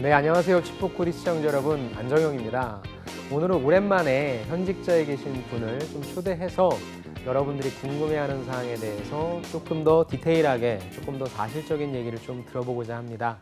네, 안녕하세요. 치포코리 시청자 여러분, 안정영입니다. 오늘은 오랜만에 현직자에 계신 분을 좀 초대해서 여러분들이 궁금해하는 사항에 대해서 조금 더 디테일하게, 조금 더 사실적인 얘기를 좀 들어보고자 합니다.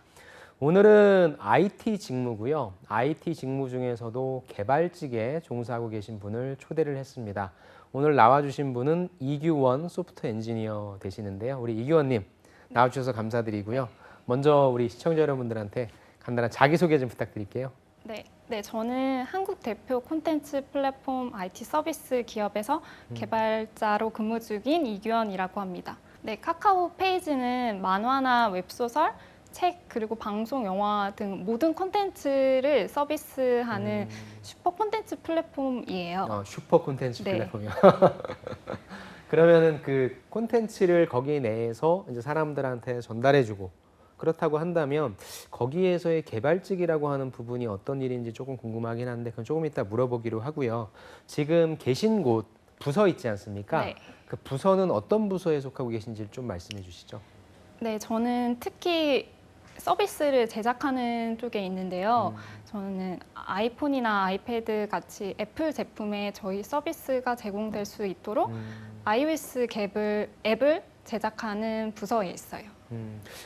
오늘은 IT 직무고요. IT 직무 중에서도 개발직에 종사하고 계신 분을 초대를 했습니다. 오늘 나와주신 분은 이규원 소프트웨어 엔지니어 되시는데요. 우리 이규원님 나와주셔서 감사드리고요. 먼저 우리 시청자 여러분들한테 간단한 자기소개 좀 부탁드릴게요. 네, 저는 한국 대표 콘텐츠 플랫폼 IT 서비스 기업에서 개발자로 근무 중인 이규현이라고 합니다. 네, 카카오 페이지는 만화나 웹소설, 책, 그리고 방송, 영화 등 모든 콘텐츠를 서비스하는 슈퍼 콘텐츠 플랫폼이에요. 슈퍼 콘텐츠 네. 플랫폼이요. 그러면은 그 콘텐츠를 거기 내에서 이제 사람들한테 전달해주고 그렇다고 한다면 거기에서의 개발직이라고 하는 부분이 어떤 일인지 조금 궁금하긴 한데 그건 조금 이따 물어보기로 하고요. 지금 계신 곳 부서 있지 않습니까? 네. 그 부서는 어떤 부서에 속하고 계신지 좀 말씀해 주시죠. 네, 저는 특히 서비스를 제작하는 쪽에 있는데요. 저는 아이폰이나 아이패드 같이 애플 제품에 저희 서비스가 제공될 수 있도록 iOS 앱을 제작하는 부서에 있어요.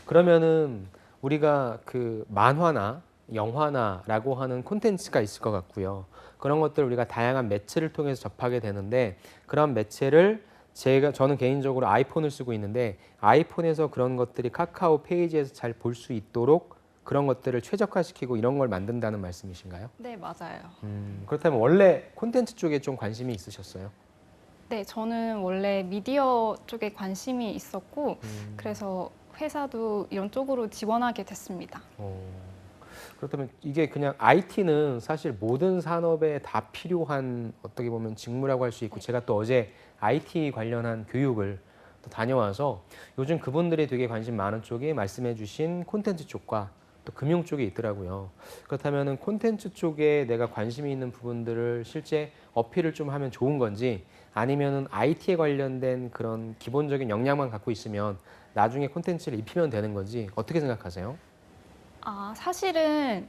그러면은 우리가 그 만화나 영화나라고 하는 콘텐츠가 있을 것 같고요. 그런 것들 우리가 다양한 매체를 통해서 접하게 되는데 그런 매체를 저는 개인적으로 아이폰을 쓰고 있는데 아이폰에서 그런 것들이 카카오 페이지에서 잘 볼 수 있도록 그런 것들을 최적화시키고 이런 걸 만든다는 말씀이신가요? 네, 맞아요. 그렇다면 원래 콘텐츠 쪽에 좀 관심이 있으셨어요? 네, 저는 원래 미디어 쪽에 관심이 있었고 그래서 회사도 이런 쪽으로 지원하게 됐습니다. 그렇다면 이게 그냥 IT는 사실 모든 산업에 다 필요한 어떻게 보면 직무라고 할 수 있고 제가 또 어제 IT 관련한 교육을 또 다녀와서 요즘 그분들이 되게 관심 많은 쪽이 말씀해 주신 콘텐츠 쪽과 또 금융 쪽에 있더라고요. 그렇다면 콘텐츠 쪽에 내가 관심이 있는 부분들을 실제 어필을 좀 하면 좋은 건지 아니면은 IT에 관련된 그런 기본적인 역량만 갖고 있으면 나중에 콘텐츠를 입히면 되는 건지 어떻게 생각하세요? 사실은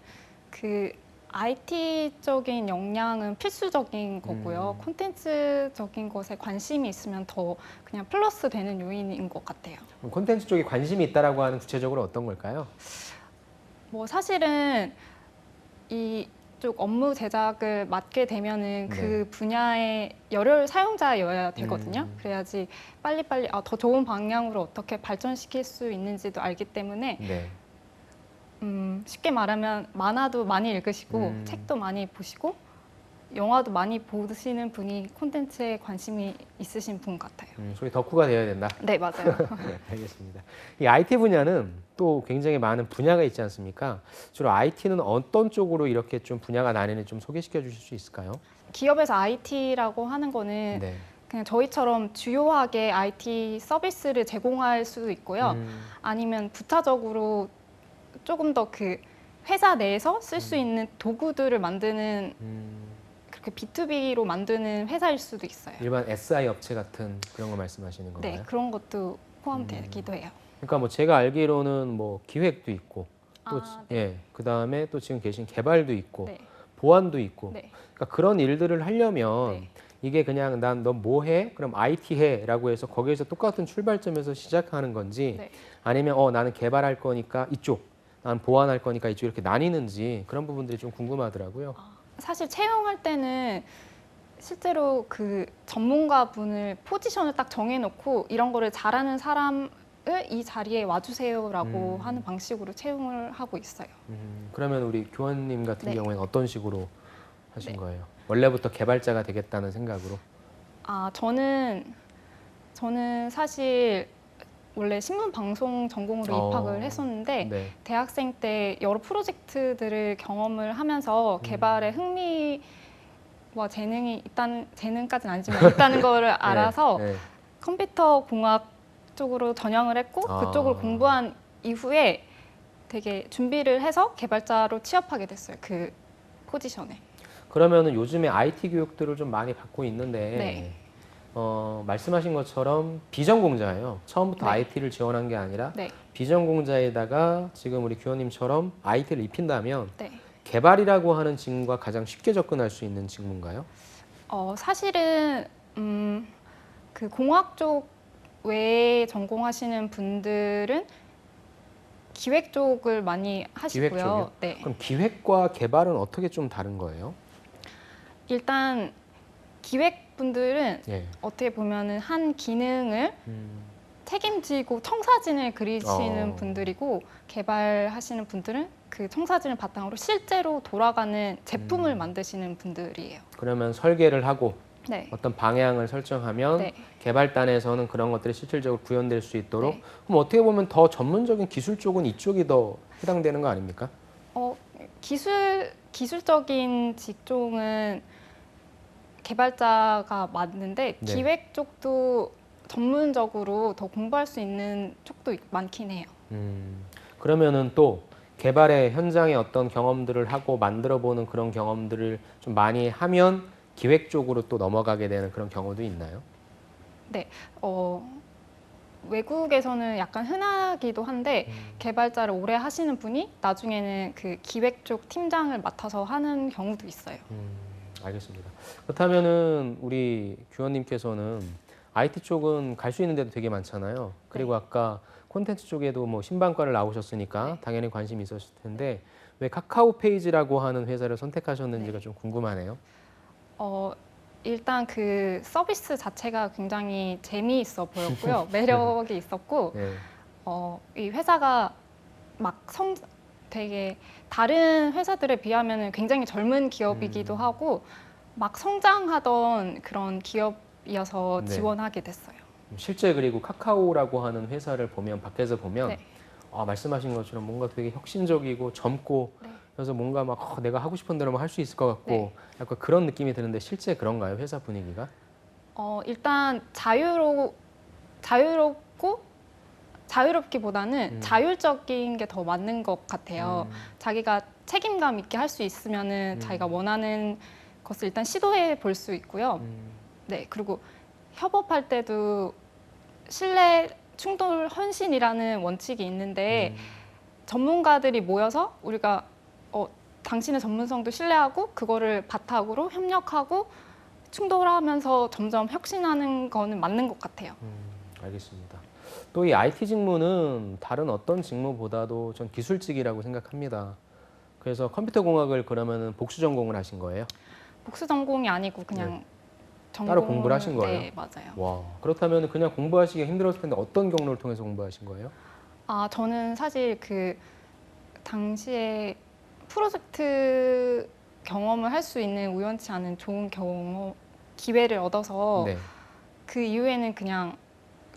그 IT적인 역량은 필수적인 거고요. 콘텐츠적인 것에 관심이 있으면 더 그냥 플러스 되는 요인인 것 같아요. 콘텐츠 쪽에 관심이 있다라고 하는 구체적으로 어떤 걸까요? 뭐 사실은 이쪽 업무 제작을 맡게 되면은 그 분야의 열혈 사용자여야 되거든요. 그래야지 빨리빨리 더 좋은 방향으로 어떻게 발전시킬 수 있는지도 알기 때문에 네. 쉽게 말하면 만화도 많이 읽으시고 책도 많이 보시고 영화도 많이 보시는 분이 콘텐츠에 관심이 있으신 분 같아요. 소위 덕후가 되어야 된다. 네, 맞아요. 네, 알겠습니다. 이 IT 분야는 또 굉장히 많은 분야가 있지 않습니까? 주로 IT는 어떤 쪽으로 이렇게 좀 분야가 나뉘는지 좀 소개시켜 주실 수 있을까요? 기업에서 IT라고 하는 거는 네. 그냥 저희처럼 주요하게 IT 서비스를 제공할 수도 있고요. 아니면 부차적으로 조금 더 그 회사 내에서 쓸 수 있는 도구들을 만드는 그렇게 B2B로 만드는 회사일 수도 있어요. 일반 SI 업체 같은 그런 거 말씀하시는 건가요? 네, 그런 것도 포함되기도 해요. 그러니까 뭐 제가 알기로는 뭐 기획도 있고 또 네. 그다음에 또 지금 계신 개발도 있고 네. 보안도 있고 네. 그러니까 그런 일들을 하려면 네. 이게 그냥 난 너 뭐 해? 그럼 IT 해라고 해서 거기에서 똑같은 출발점에서 시작하는 건지 네. 아니면 나는 개발할 거니까 이쪽, 난 보안할 거니까 이쪽 이렇게 나뉘는지 그런 부분들이 좀 궁금하더라고요. 사실 채용할 때는 실제로 그 전문가 분을 포지션을 딱 정해놓고 이런 거를 잘하는 사람을 이 자리에 와주세요라고 하는 방식으로 채용을 하고 있어요. 그러면 우리 교원님 같은 네. 경우에는 어떤 식으로 하신 네. 거예요? 원래부터 개발자가 되겠다는 생각으로? 저는 사실 원래 신문 방송 전공으로 입학을 했었는데 네. 대학생 때 여러 프로젝트들을 경험을 하면서 개발에 흥미와 재능이 재능까지는 아니지만 있다는 거를 알아서 네. 컴퓨터 공학 쪽으로 전향을 했고 그쪽을 공부한 이후에 되게 준비를 해서 개발자로 취업하게 됐어요. 그 포지션에. 그러면은 요즘에 IT 교육들을 좀 많이 받고 있는데 네. 말씀하신 것처럼 비전공자예요. 처음부터 네. IT를 지원한 게 아니라 네. 비전공자에다가 지금 우리 규호님처럼 IT를 입힌다면 네. 개발이라고 하는 직무가 가장 쉽게 접근할 수 있는 직무인가요? 사실은 그 공학 쪽 외에 전공하시는 분들은 기획 쪽을 많이 하시고요. 기획 쪽이요? 네. 그럼 기획과 개발은 어떻게 좀 다른 거예요? 일단 기획분들은 예. 어떻게 보면은 한 기능을 음, 책임지고 청사진을 그리시는 어. 분들이고 개발하시는 분들은 그 청사진을 바탕으로 실제로 돌아가는 제품을 만드시는 분들이에요. 그러면 설계를 하고 네. 어떤 방향을 설정하면 네. 개발단에서는 그런 것들이 실질적으로 구현될 수 있도록 네. 그럼 어떻게 보면 더 전문적인 기술 쪽은 이쪽이 더 해당되는 거 아닙니까? 기술적인 직종은 개발자가 맞는데 네. 기획 쪽도 전문적으로 더 공부할 수 있는 쪽도 많긴 해요. 그러면은 또 개발의 현장에 어떤 경험들을 하고 만들어 보는 그런 경험들을 좀 많이 하면 기획 쪽으로 또 넘어가게 되는 그런 경우도 있나요? 네, 외국에서는 약간 흔하기도 한데 개발자를 오래 하시는 분이 나중에는 그 기획 쪽 팀장을 맡아서 하는 경우도 있어요. 알겠습니다. 그렇다면은 우리 규원님께서는 IT 쪽은 갈 수 있는 데도 되게 많잖아요. 그리고 네. 아까 콘텐츠 쪽에도 뭐 신방과를 나오셨으니까 네. 당연히 관심이 있었을 텐데 왜 카카오 페이지라고 하는 회사를 선택하셨는지가 좀 궁금하네요. 일단 그 서비스 자체가 굉장히 재미있어 보였고요. 매력이 있었고, 네. 이 회사가 막 되게 다른 회사들에 비하면 굉장히 젊은 기업이기도 하고, 막 성장하던 그런 기업이어서 네. 지원하게 됐어요. 실제 그리고 카카오라고 하는 회사를 보면 밖에서 보면 네. 말씀하신 것처럼 뭔가 되게 혁신적이고 젊고 네. 그래서 뭔가 막 내가 하고 싶은 대로만 할 수 있을 것 같고 네. 약간 그런 느낌이 드는데 실제 그런가요? 회사 분위기가? 일단 자유롭기보다는 자율적인 게 더 맞는 것 같아요. 자기가 책임감 있게 할 수 있으면은 자기가 원하는 것을 일단 시도해 볼 수 있고요. 네, 그리고 협업할 때도 신뢰, 충돌, 헌신이라는 원칙이 있는데 전문가들이 모여서 우리가 당신의 전문성도 신뢰하고 그거를 바탕으로 협력하고 충돌하면서 점점 혁신하는 거는 맞는 것 같아요. 알겠습니다. 또 이 IT 직무는 다른 어떤 직무보다도 전 기술직이라고 생각합니다. 그래서 컴퓨터 공학을 그러면은 복수 전공을 하신 거예요? 복수 전공이 아니고 그냥 따로 공부를 하신 거예요? 네, 맞아요. 와, 그렇다면 그냥 공부하시기 힘들었을 텐데 어떤 경로를 통해서 공부하신 거예요? 저는 사실 그 당시에 프로젝트 경험을 할 수 있는 우연치 않은 좋은 기회를 얻어서 네. 그 이후에는 그냥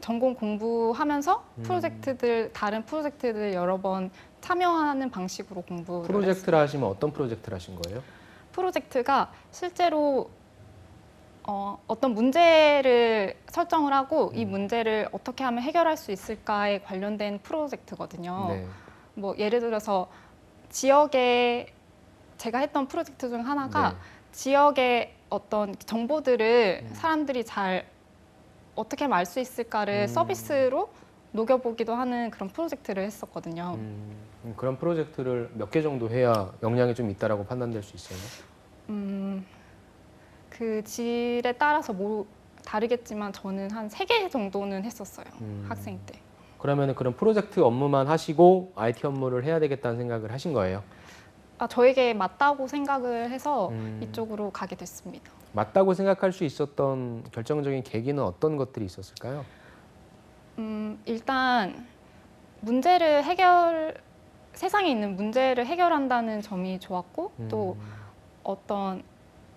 전공 공부하면서 다른 프로젝트들 여러 번 참여하는 방식으로 공부를 프로젝트를 했어요. 하시면 어떤 프로젝트를 하신 거예요? 프로젝트가 실제로 어떤 문제를 설정을 하고 이 문제를 어떻게 하면 해결할 수 있을까에 관련된 프로젝트거든요. 네. 뭐 예를 들어서 지역에 제가 했던 프로젝트 중 하나가 네. 지역의 어떤 정보들을 사람들이 잘 어떻게 하면 알 수 있을까를 서비스로 녹여보기도 하는 그런 프로젝트를 했었거든요. 그런 프로젝트를 몇 개 정도 해야 역량이 좀 있다라고 판단될 수 있어요? 그 질에 따라서 다르겠지만 저는 한 3개 정도는 했었어요. 학생 때. 그러면 그런 프로젝트 업무만 하시고 IT 업무를 해야 되겠다는 생각을 하신 거예요? 저에게 맞다고 생각을 해서 이쪽으로 가게 됐습니다. 맞다고 생각할 수 있었던 결정적인 계기는 어떤 것들이 있었을까요? 일단 세상에 있는 문제를 해결한다는 점이 좋았고 또 어떤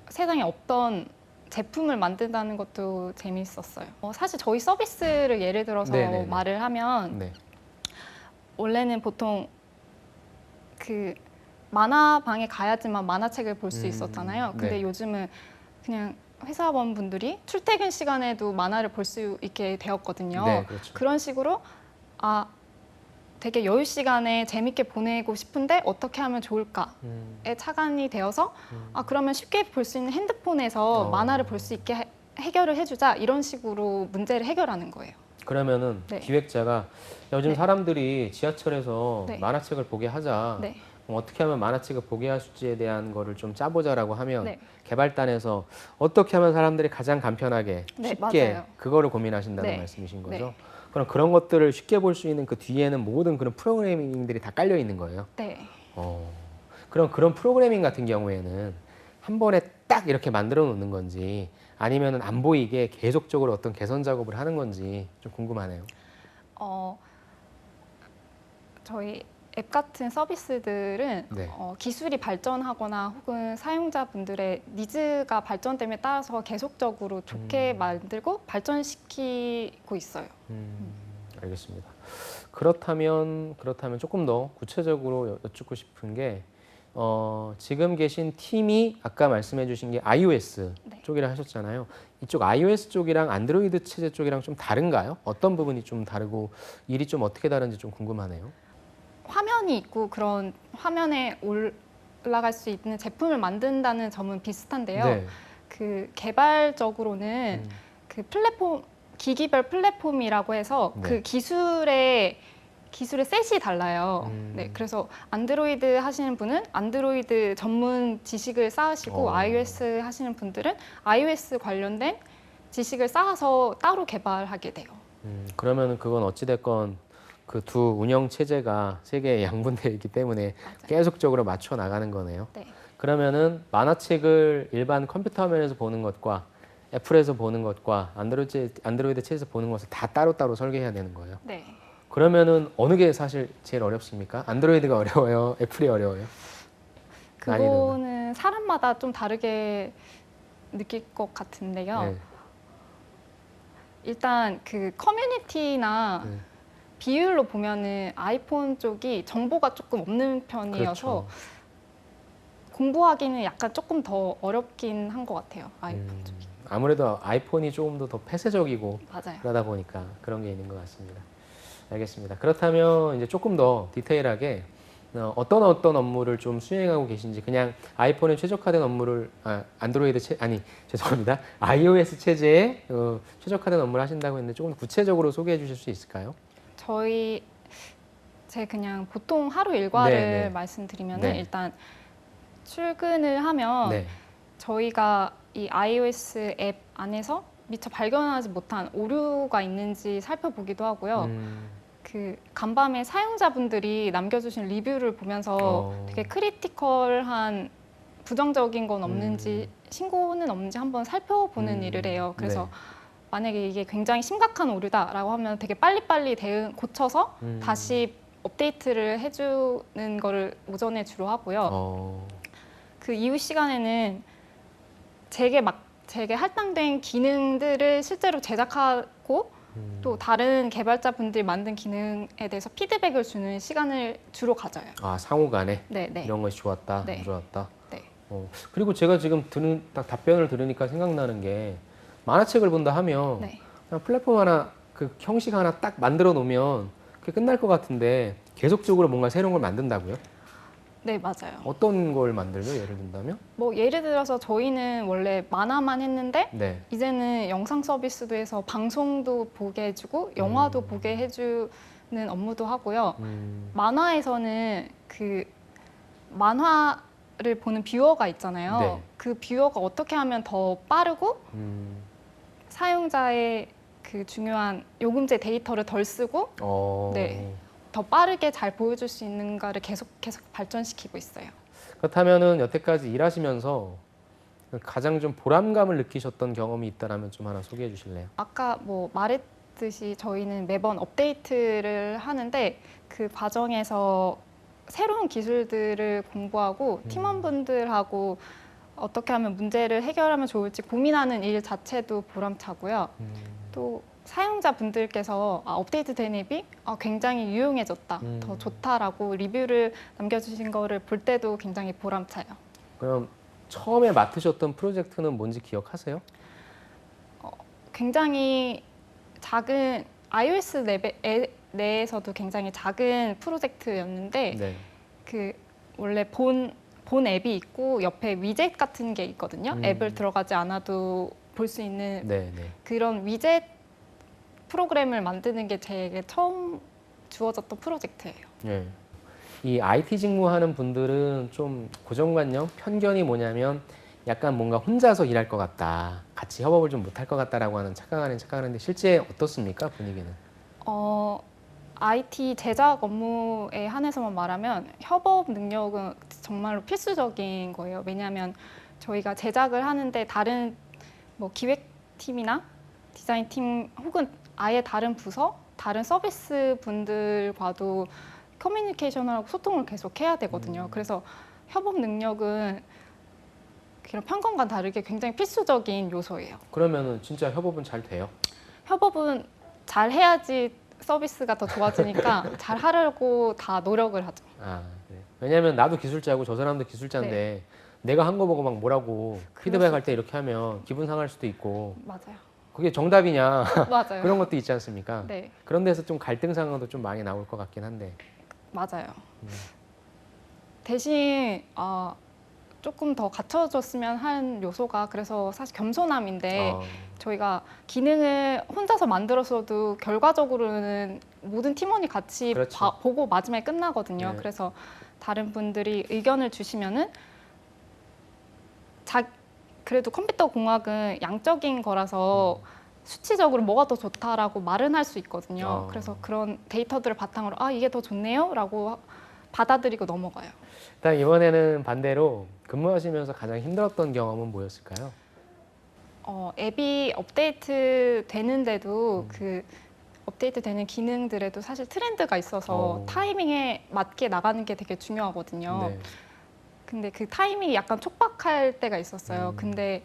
세상에 없던 제품을 만든다는 것도 재미있었어요. 사실 저희 서비스를 예를 들어서 네네네. 말을 하면 네. 원래는 보통 그 만화방에 가야지만 만화책을 볼 수 있었잖아요. 근데 네. 요즘은 그냥 회사원분들이 출퇴근 시간에도 만화를 볼 수 있게 되었거든요. 네, 그렇죠. 그런 식으로 되게 여유 시간에 재밌게 보내고 싶은데 어떻게 하면 좋을까에 착안이 되어서 그러면 쉽게 볼 수 있는 핸드폰에서 만화를 볼 수 있게 해결을 해주자 이런 식으로 문제를 해결하는 거예요. 그러면은 네. 기획자가 요즘 네. 사람들이 지하철에서 네. 만화책을 보게 하자. 네. 그럼 어떻게 하면 만화책을 보게 할 수지에 대한 거를 좀 짜보자라고 하면 네. 개발단에서 어떻게 하면 사람들이 가장 간편하게 네, 쉽게 맞아요. 그거를 고민하신다는 네. 말씀이신 거죠? 네. 그럼 그런 것들을 쉽게 볼 수 있는 그 뒤에는 모든 그런 프로그래밍들이 다 깔려 있는 거예요. 네. 그럼 그런 프로그래밍 같은 경우에는 한 번에 딱 이렇게 만들어 놓는 건지 아니면은 안 보이게 계속적으로 어떤 개선 작업을 하는 건지 좀 궁금하네요. 어, 저희 앱 같은 서비스들은 네. 기술이 발전하거나 혹은 사용자분들의 니즈가 발전됨에 따라서 계속적으로 좋게 만들고 발전시키고 있어요. 알겠습니다. 그렇다면 조금 더 구체적으로 여쭙고 싶은 게 지금 계신 팀이 아까 말씀해 주신 게 iOS 네. 쪽이라 하셨잖아요. 이쪽 iOS 쪽이랑 안드로이드 체제 쪽이랑 좀 다른가요? 어떤 부분이 좀 다르고 일이 좀 어떻게 다른지 좀 궁금하네요. 화면이 있고 그런 화면에 올라갈 수 있는 제품을 만든다는 점은 비슷한데요. 네. 그 개발적으로는 그 플랫폼 기기별 플랫폼이라고 해서 네. 그 기술의 셋이 달라요. 네, 그래서 안드로이드 하시는 분은 안드로이드 전문 지식을 쌓으시고 iOS 하시는 분들은 iOS 관련된 지식을 쌓아서 따로 개발하게 돼요. 그러면 그건 어찌됐건 그 두 운영 체제가 세 개의 양분되어 있기 때문에 맞아요. 계속적으로 맞춰 나가는 거네요. 네, 그러면은 만화책을 일반 컴퓨터 화면에서 보는 것과 애플에서 보는 것과 안드로이드 체에서 보는 것을 다 따로따로 설계해야 되는 거예요. 네. 그러면은 어느 게 사실 제일 어렵습니까? 안드로이드가 어려워요? 애플이 어려워요? 난이도는? 그거는 사람마다 좀 다르게 느낄 것 같은데요. 네. 일단 그 커뮤니티나 네. 비율로 보면은 아이폰 쪽이 정보가 조금 없는 편이어서 그렇죠. 공부하기는 약간 조금 더 어렵긴 한 것 같아요. 아이폰 쪽이. 아무래도 아이폰이 조금 더 폐쇄적이고 맞아요. 그러다 보니까 그런 게 있는 것 같습니다. 알겠습니다. 그렇다면 이제 조금 더 디테일하게 어떤 업무를 좀 수행하고 계신지 그냥 아이폰에 최적화된 업무를 죄송합니다. iOS 체제에 최적화된 업무를 하신다고 했는데 조금 구체적으로 소개해 주실 수 있을까요? 제 그냥 보통 하루 일과를 네. 말씀드리면은 네. 일단 출근을 하면 네. 저희가 이 iOS 앱 안에서 미처 발견하지 못한 오류가 있는지 살펴보기도 하고요. 그 간밤에 사용자분들이 남겨주신 리뷰를 보면서 되게 크리티컬한 부정적인 건 없는지 신고는 없는지 한번 살펴보는 일을 해요. 그래서 네. 만약에 이게 굉장히 심각한 오류다라고 하면 되게 빨리빨리 고쳐서 다시 업데이트를 해주는 거를 오전에 주로 하고요. 그 이후 시간에는 제게 할당된 기능들을 실제로 제작하고 또 다른 개발자분들이 만든 기능에 대해서 피드백을 주는 시간을 주로 가져요. 아, 상호 간에 네, 네. 이런 것이 좋았다, 네. 안 좋았다. 네. 그리고 제가 지금 딱 답변을 들으니까 생각나는 게 만화책을 본다 하면 네. 그냥 플랫폼 하나, 그 형식 하나 딱 만들어 놓으면 그게 끝날 것 같은데 계속적으로 뭔가 새로운 걸 만든다고요? 네, 맞아요. 어떤 걸 만들죠? 예를 든다면? 뭐 예를 들어서 저희는 원래 만화만 했는데 네. 이제는 영상 서비스도 해서 방송도 보게 해주고 영화도 보게 해주는 업무도 하고요. 만화에서는 그 만화를 보는 뷰어가 있잖아요. 네. 그 뷰어가 어떻게 하면 더 빠르고 사용자의 그 중요한 요금제 데이터를 덜 쓰고 네. 더 빠르게 잘 보여줄 수 있는가를 계속 발전시키고 있어요. 그렇다면은 여태까지 일하시면서 가장 좀 보람감을 느끼셨던 경험이 있다라면 좀 하나 소개해 주실래요? 아까 뭐 말했듯이 저희는 매번 업데이트를 하는데 그 과정에서 새로운 기술들을 공부하고 팀원분들하고 어떻게 하면 문제를 해결하면 좋을지 고민하는 일 자체도 보람차고요. 또 사용자분들께서 업데이트 된 앱이 굉장히 유용해졌다, 더 좋다라고 리뷰를 남겨주신 거를 볼 때도 굉장히 보람차요. 그럼 처음에 맡으셨던 프로젝트는 뭔지 기억하세요? 굉장히 작은 iOS 내에서도 굉장히 작은 프로젝트였는데 네. 그 원래 본 앱이 있고 옆에 위젯 같은 게 있거든요. 앱을 들어가지 않아도 볼 수 있는 네, 네. 그런 위젯 프로그램을 만드는 게 제게 처음 주어졌던 프로젝트예요. 예. 이 IT 직무하는 분들은 좀 고정관념, 편견이 뭐냐면 약간 뭔가 혼자서 일할 것 같다, 같이 협업을 좀 못할 것 같다라고 하는 착각하는데 실제 어떻습니까, 분위기는? IT 제작 업무에 한해서만 말하면 협업 능력은 정말로 필수적인 거예요. 왜냐하면 저희가 제작을 하는데 다른 뭐 기획팀이나 디자인팀 혹은 아예 다른 부서, 다른 서비스 분들과도 커뮤니케이션을 하고 소통을 계속 해야 되거든요. 그래서 협업 능력은 그런 편견과 다르게 굉장히 필수적인 요소예요. 그러면은 진짜 협업은 잘 돼요? 협업은 잘 해야지 서비스가 더 좋아지니까 잘 하려고 다 노력을 하죠. 아, 그래. 왜냐면 나도 기술자고 저 사람도 기술자인데 내가 한 거 보고 막 뭐라고 피드백 할 때 이렇게 하면 기분 상할 수도 있고 맞아요. 그게 정답이냐 맞아요. 그런 것도 있지 않습니까? 네, 그런 데서 좀 갈등 상황도 좀 많이 나올 것 같긴 한데. 맞아요. 대신 조금 더 갖춰졌으면 하는 요소가 그래서 사실 겸손함인데 어, 저희가 기능을 혼자서 만들었어도 결과적으로는 모든 팀원이 같이 그렇지. 보고 마지막에 끝나거든요. 네. 그래서 다른 분들이 의견을 주시면은 그래도 컴퓨터 공학은 양적인 거라서 수치적으로 뭐가 더 좋다라고 말은 할 수 있거든요. 그래서 그런 데이터들을 바탕으로 이게 더 좋네요 라고 받아들이고 넘어가요. 일단 이번에는 반대로 근무하시면서 가장 힘들었던 경험은 뭐였을까요? 앱이 업데이트 되는데도 그 업데이트 되는 기능들에도 사실 트렌드가 있어서 타이밍에 맞게 나가는 게 되게 중요하거든요. 네. 근데 그 타이밍이 약간 촉박할 때가 있었어요. 근데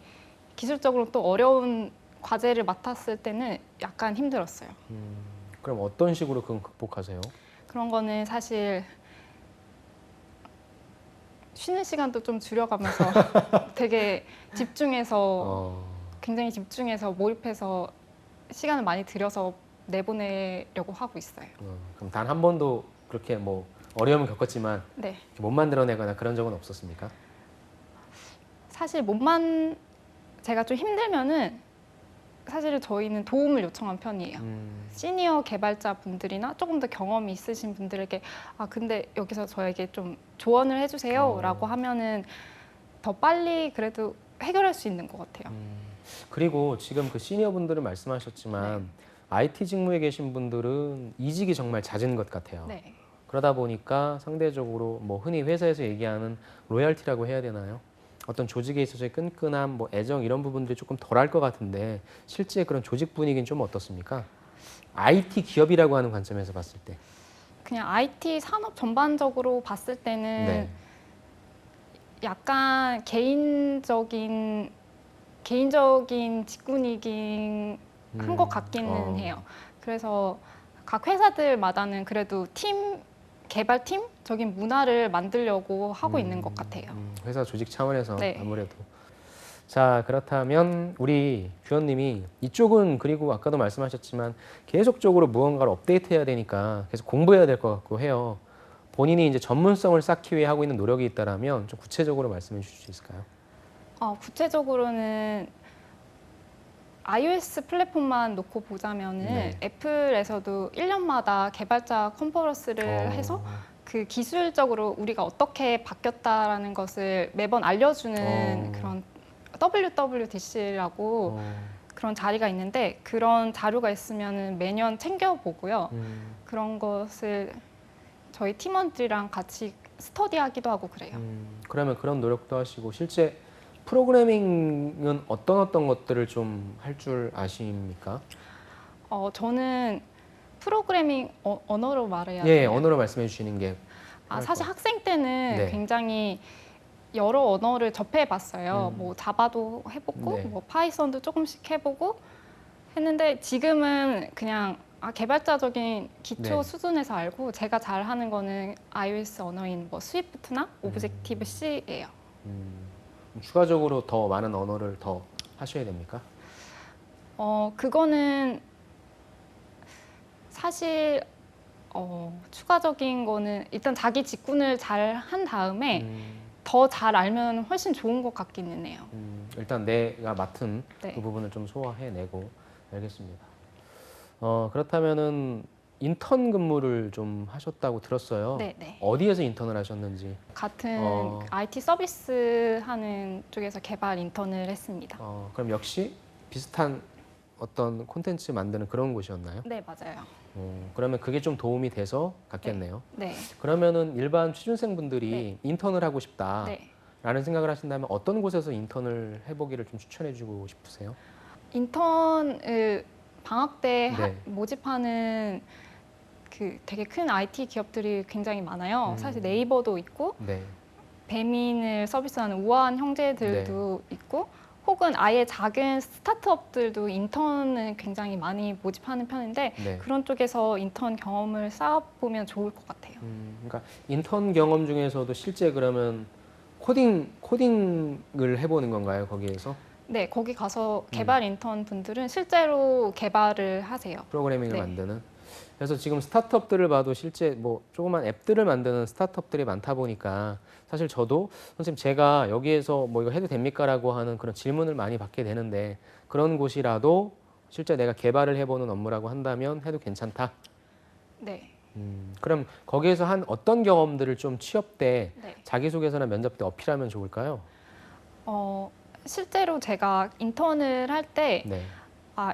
기술적으로 또 어려운 과제를 맡았을 때는 약간 힘들었어요. 그럼 어떤 식으로 그건 극복하세요? 그런 거는 사실 쉬는 시간도 좀 줄여가면서 되게 집중해서 굉장히 집중해서 몰입해서 시간을 많이 들여서 내보내려고 하고 있어요. 그럼 단 한 번도 그렇게 뭐 어려움을 겪었지만 네. 못 만들어내거나 그런 적은 없었습니까? 사실 제가 좀 힘들면은 사실은 저희는 도움을 요청한 편이에요. 시니어 개발자 분들이나 조금 더 경험이 있으신 분들에게 근데 여기서 저에게 좀 조언을 해주세요 라고 하면은 더 빨리 그래도 해결할 수 있는 것 같아요. 그리고 지금 그 시니어 분들은 말씀하셨지만 IT 직무에 계신 분들은 이직이 정말 잦은 것 같아요. 네. 그러다 보니까 상대적으로 뭐 흔히 회사에서 얘기하는 로열티라고 해야 되나요? 어떤 조직에 있어서의 끈끈함, 뭐 애정 이런 부분들이 조금 덜할 것 같은데 실제 그런 조직 분위기는 좀 어떻습니까? IT 기업이라고 하는 관점에서 봤을 때. 그냥 IT 산업 전반적으로 봤을 때는 네. 약간 개인적인 직군이긴 한 것 같기는 해요. 그래서 각 회사들마다는 그래도 개발팀적인 문화를 만들려고 하고 있는 것 같아요. 회사 조직 차원에서 네. 아무래도. 자, 그렇다면 우리 규현님이 이쪽은 그리고 아까도 말씀하셨지만 계속적으로 무언가를 업데이트해야 되니까 계속 공부해야 될 것 같고 해요. 본인이 이제 전문성을 쌓기 위해 하고 있는 노력이 있다라면 좀 구체적으로 말씀해 주실 수 있을까요? 구체적으로는 iOS 플랫폼만 놓고 보자면은 네. 애플에서도 1년마다 개발자 컨퍼런스를 해서 그 기술적으로 우리가 어떻게 바뀌었다라는 것을 매번 알려주는 그런 WWDC라고 그런 자리가 있는데 그런 자료가 있으면 매년 챙겨보고요. 그런 것을 저희 팀원들이랑 같이 스터디하기도 하고 그래요. 그러면 그런 노력도 하시고 실제 프로그래밍은 어떤 것들을 좀 할 줄 아십니까? 저는 프로그래밍 언어로 말해야 예, 돼요. 언어로 말씀해 주시는 게 사실 학생 때는 네. 굉장히 여러 언어를 접해봤어요. 뭐 자바도 해보고, 네. 뭐 파이썬도 조금씩 해보고 했는데 지금은 그냥 개발자적인 기초 네. 수준에서 알고 제가 잘하는 거는 iOS 언어인 뭐 스위프트나 오브젝티브 C예요. 추가적으로 더 많은 언어를 더 하셔야 됩니까? 그거는 사실 추가적인 거는 일단 자기 직군을 잘 한 다음에 더 더 잘 알면 훨씬 좋은 것 같기는 해요. 일단 내가 맡은 네. 그 부분을 좀 소화해내고 알겠습니다. 그렇다면은 인턴 근무를 좀 하셨다고 들었어요. 네, 네. 어디에서 인턴을 하셨는지. 같은 어. IT 서비스 하는 쪽에서 개발 인턴을 했습니다. 그럼 역시 비슷한 어떤 콘텐츠 만드는 그런 곳이었나요? 네, 맞아요. 그러면 그게 좀 도움이 돼서 갔겠네요. 네. 그러면은 일반 취준생분들이 네. 인턴을 하고 싶다라는 네. 생각을 하신다면 어떤 곳에서 인턴을 해보기를 좀 추천해주고 싶으세요? 인턴을 방학 때 네. 모집하는 그 되게 큰 IT 기업들이 굉장히 많아요. 사실 음. 네이버도 있고 네. 배민을 서비스하는 우아한 형제들도 있고 혹은 아예 작은 스타트업들도 인턴을 굉장히 많이 모집하는 편인데 네. 그런 쪽에서 인턴 경험을 쌓아보면 좋을 것 같아요. 그러니까 인턴 경험 중에서도 실제 그러면 코딩을 해보는 건가요, 거기에서? 네, 거기 가서 개발 인턴 분들은 실제로 개발을 하세요. 프로그래밍을 네. 만드는. 그래서 지금 스타트업들을 봐도 실제 뭐 조그만 앱들을 만드는 스타트업들이 많다 보니까 사실 저도 선생님 제가 여기에서 뭐 이거 해도 됩니까라고 하는 그런 질문을 많이 받게 되는데 그런 곳이라도 실제 내가 개발을 해보는 업무라고 한다면 해도 괜찮다. 네. 그럼 거기에서 한 어떤 경험들을 좀 취업 때 네. 자기소개서나 면접 때 어필하면 좋을까요? 실제로 제가 인턴을 할 때 네.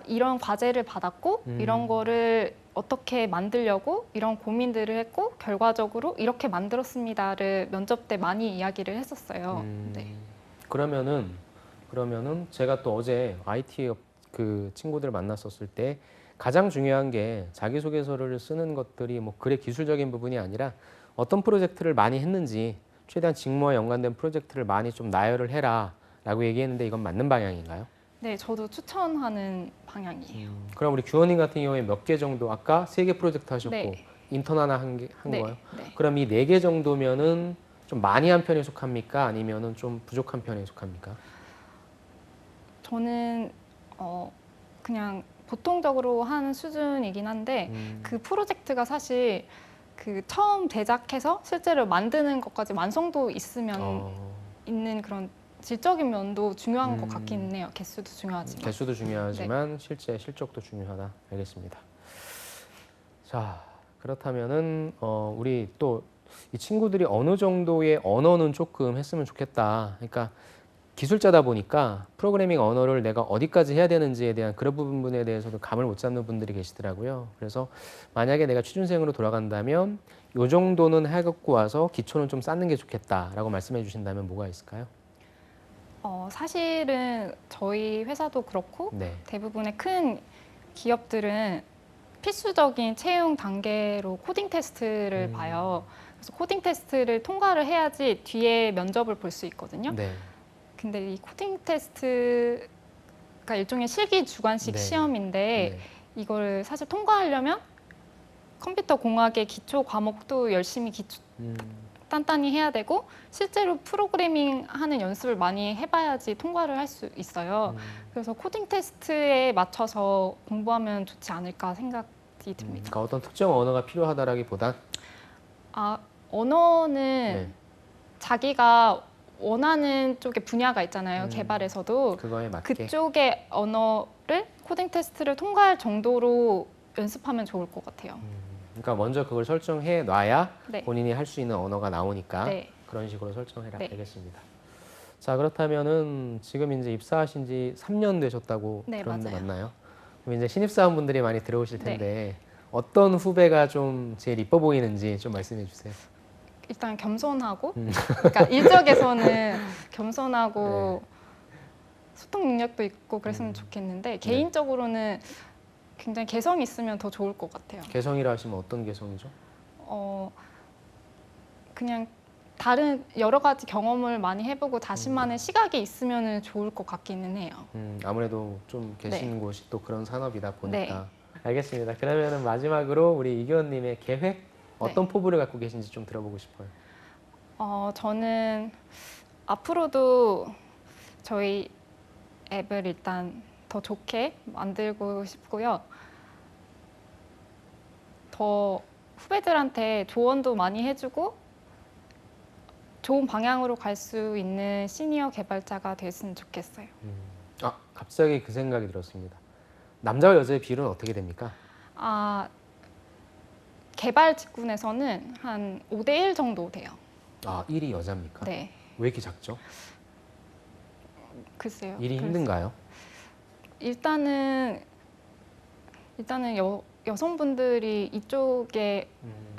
이런 과제를 받았고 이런 거를 어떻게 만들려고 이런 고민들을 했고 결과적으로 이렇게 만들었습니다를 면접 때 많이 이야기를 했었어요. 네. 그러면은 제가 또 어제 IT 그 친구들 만났었을 때 가장 중요한 게 자기소개서를 쓰는 것들이 뭐 글의 기술적인 부분이 아니라 어떤 프로젝트를 많이 했는지 최대한 직무와 연관된 프로젝트를 많이 좀 나열을 해라라고 얘기했는데 이건 맞는 방향인가요? 네, 저도 추천하는 방향이에요. 그럼 우리 규원님 같은 경우에 몇 개 정도 아까 3개 프로젝트 하셨고 네. 인턴 하나 한 네. 거예요? 네. 그럼 이 4개 정도면은 좀 많이 한 편에 속합니까? 아니면은 좀 부족한 편에 속합니까? 저는 그냥 보통적으로 하는 수준이긴 한데 그 프로젝트가 사실 그 처음 제작해서 실제로 만드는 것까지 완성도 있으면 있는 그런 질적인 면도 중요한 것 같기는 해요. 개수도 중요하지만. 개수도 중요하지만 실제 실적도 중요하다. 알겠습니다. 자, 그렇다면은 우리 또 이 친구들이 어느 정도의 언어는 조금 했으면 좋겠다. 그러니까 기술자다 보니까 프로그래밍 언어를 내가 어디까지 해야 되는지에 대한 그런 부분에 대해서도 감을 못 잡는 분들이 계시더라고요. 그래서 만약에 내가 취준생으로 돌아간다면 요 정도는 해갖고 와서 기초는 좀 쌓는 게 좋겠다라고 말씀해 주신다면 뭐가 있을까요? 사실은 저희 회사도 그렇고 네. 대부분의 큰 기업들은 필수적인 채용 단계로 코딩 테스트를 봐요. 그래서 코딩 테스트를 통과를 해야지 뒤에 면접을 볼 수 있거든요. 네. 근데 이 코딩 테스트가 일종의 실기 주관식 네. 시험인데 네. 이걸 사실 통과하려면 컴퓨터 공학의 기초 과목도 열심히 단단히 해야 되고 실제로 프로그래밍 하는 연습을 많이 해봐야지 통과를 할 수 있어요. 그래서 코딩 테스트에 맞춰서 공부하면 좋지 않을까 생각이 듭니다. 그러니까 어떤 특정 언어가 필요하다라기보단 언어는 네. 자기가 원하는 쪽의 분야가 있잖아요. 개발에서도. 그거에 맞게. 그쪽의 언어를 코딩 테스트를 통과할 정도로 연습하면 좋을 것 같아요. 그러니까 먼저 그걸 설정해 놔야 네. 본인이 할 수 있는 언어가 나오니까 네. 그런 식으로 설정해라. 네. 알겠습니다. 자, 그렇다면은 지금 이제 입사하신 지 3년 되셨다고 네, 들었는데 맞아요. 맞나요? 그럼 이제 신입사원분들이 많이 들어오실 네. 텐데 어떤 후배가 좀 제일 이뻐 보이는지 좀 말씀해 주세요. 일단 겸손하고, 그러니까 일적에서는 겸손하고 소통 능력도 있고 그랬으면 좋겠는데 개인적으로는 굉장히 개성 있으면 더 좋을 것 같아요. 개성이라 하시면 어떤 개성이죠? 그냥 다른 여러 가지 경험을 많이 해보고 자신만의 시각이 있으면 좋을 것 같기는 해요. 아무래도 좀 계신 곳이 또 그런 산업이다 보니까. 네. 알겠습니다. 그러면은 마지막으로 우리 이규원님의 계획 어떤 포부를 갖고 계신지 좀 들어보고 싶어요. 저는 앞으로도 저희 앱을 일단 더 좋게 만들고 싶고요. 더 후배들한테 조언도 많이 해주고 좋은 방향으로 갈 수 있는 시니어 개발자가 됐으면 좋겠어요. 갑자기 그 생각이 들었습니다. 남자와 여자의 비율은 어떻게 됩니까? 개발 직군에서는 한 5대1 정도 돼요. 1이 여자입니까? 네, 왜 이렇게 작죠? 글쎄요. 일이 힘든가요? 일단은 여성분들이 이쪽에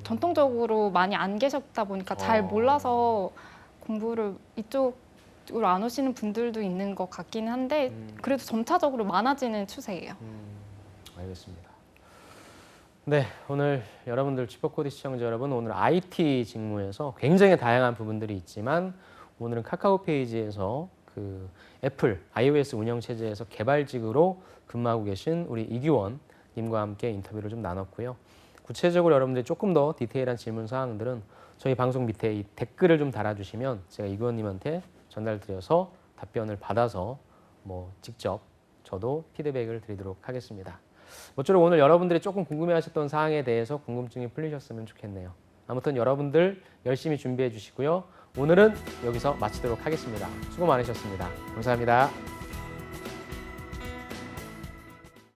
전통적으로 많이 안 계셨다 보니까 잘 몰라서 공부를 이쪽으로 안 오시는 분들도 있는 것 같긴 한데 그래도 점차적으로 많아지는 추세예요. 알겠습니다. 네, 오늘 여러분들 쥐퍼코디 시청자 여러분, 오늘 IT 직무에서 굉장히 다양한 부분들이 있지만 오늘은 카카오 페이지에서 그 애플 iOS 운영체제에서 개발직으로 근무하고 계신 우리 이규원 님과 함께 인터뷰를 좀 나눴고요. 구체적으로 여러분들이 조금 더 디테일한 질문 사항들은 저희 방송 밑에 이 댓글을 좀 달아주시면 제가 이규원 님한테 전달드려서 답변을 받아서 직접 저도 피드백을 드리도록 하겠습니다. 모쪼록 오늘 여러분들이 조금 궁금해하셨던 사항에 대해서 궁금증이 풀리셨으면 좋겠네요. 아무튼 여러분들 열심히 준비해 주시고요. 오늘은 여기서 마치도록 하겠습니다. 수고 많으셨습니다. 감사합니다.